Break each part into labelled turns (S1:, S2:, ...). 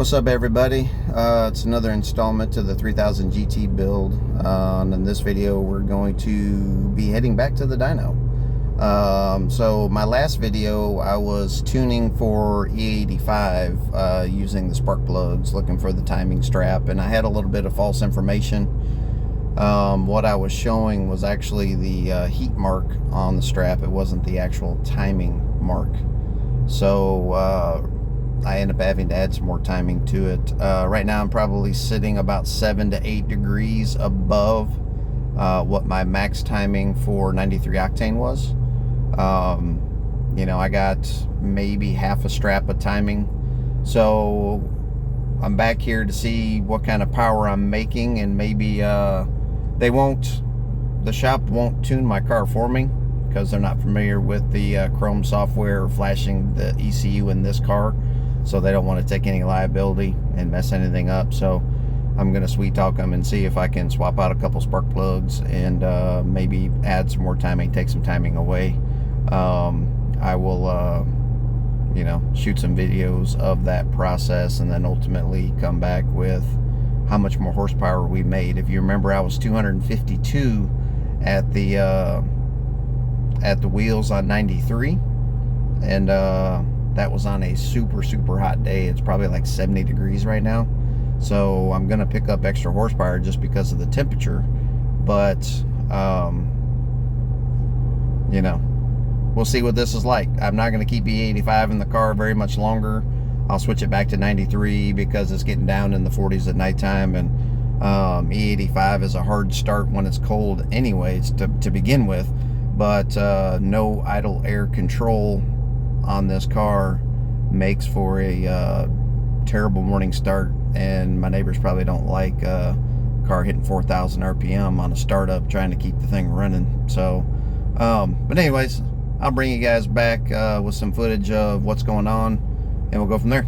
S1: What's up, everybody? It's another installment to the 3000 GT build. And in this video we're going to be heading back to the dyno. So my last video I was tuning for e85 using the spark plugs, looking for the timing strap, and I had a little bit of false information. What I was showing was actually the heat mark on the strap. It wasn't the actual timing mark. So I end up having to add some more timing to it. Right now I'm probably sitting about 7 to 8 degrees above what my max timing for 93 octane was. You know, I got maybe half a strap of timing. So I'm back here to see what kind of power I'm making, and maybe the shop won't tune my car for me because they're not familiar with the Chrome software flashing the ECU in this car. So they don't want to take any liability and mess anything up. So I'm going to sweet talk them and see if I can swap out a couple spark plugs and maybe add some more timing, take some timing away. I will, you know, shoot some videos of that process and then ultimately come back with how much more horsepower we made. If you remember, I was 252 at the wheels on 93, and that was on a super hot day. It's probably like 70 degrees right now. So I'm gonna pick up extra horsepower just because of the temperature. But you know, we'll see what this is like. I'm not gonna keep E85 in the car very much longer. I'll switch it back to 93 because it's getting down in the 40s at nighttime, and E85 is a hard start when it's cold anyways to begin with. But no idle air control on this car makes for a terrible morning start, and my neighbors probably don't like a car hitting 4,000 RPM on a startup trying to keep the thing running. So but anyways, I'll bring you guys back with some footage of what's going on, and we'll go from there.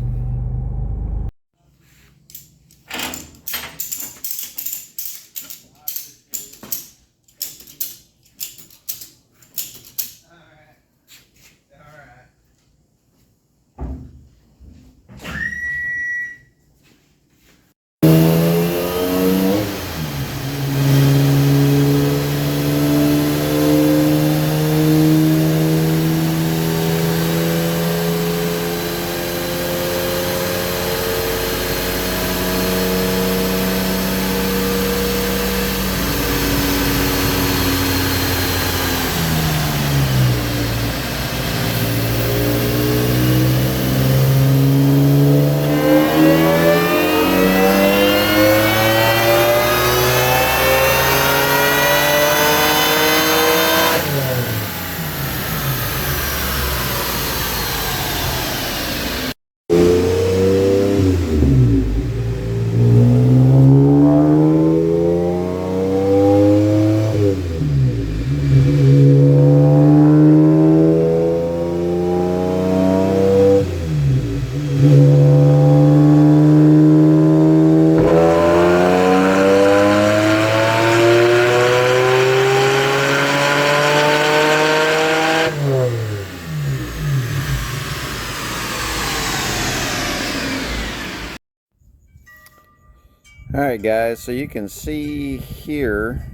S1: Alright guys, so you can see here,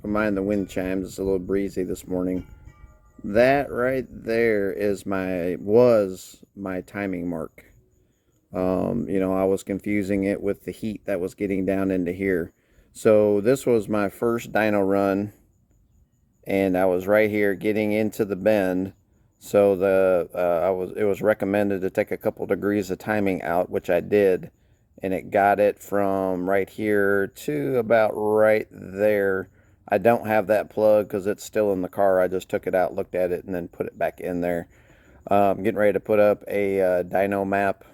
S1: don't mind the wind chimes, it's a little breezy this morning. That right there is was my timing mark. You know, I was confusing it with the heat that was getting down into here. So this was my first dyno run, and I was right here getting into the bend. So it was recommended to take a couple degrees of timing out, which I did. And it got it from right here to about right there. I don't have that plug because it's still in the car. I just took it out, looked at it, and then put it back in there. I'm getting ready to put up a dyno map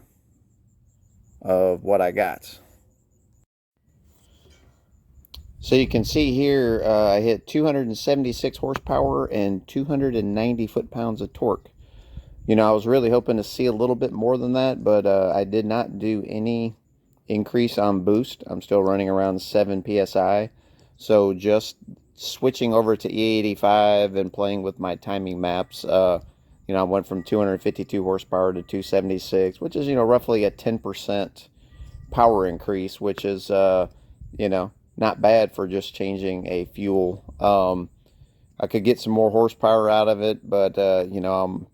S1: of what I got. So you can see here I hit 276 horsepower and 290 foot-pounds of torque. You know, I was really hoping to see a little bit more than that, but I did not do any increase on boost. I'm still running around 7 psi. So just switching over to E85 and playing with my timing maps, you know, I went from 252 horsepower to 276, which is, you know, roughly a 10% power increase, which is, you know, not bad for just changing a fuel. I could get some more horsepower out of it, but, you know,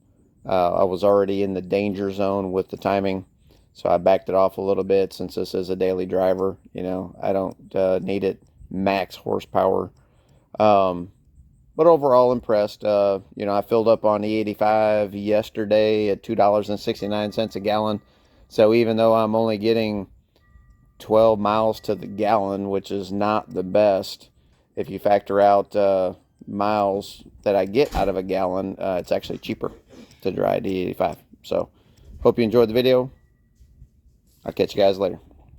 S1: I was already in the danger zone with the timing, so I backed it off a little bit since this is a daily driver. You know, I don't need it max horsepower. But overall impressed. You know, I filled up on E85 yesterday at $2.69 a gallon. So even though I'm only getting 12 miles to the gallon, which is not the best, if you factor out miles that I get out of a gallon, it's actually cheaper to dry at E85. So hope you enjoyed the video. I'll catch you guys later.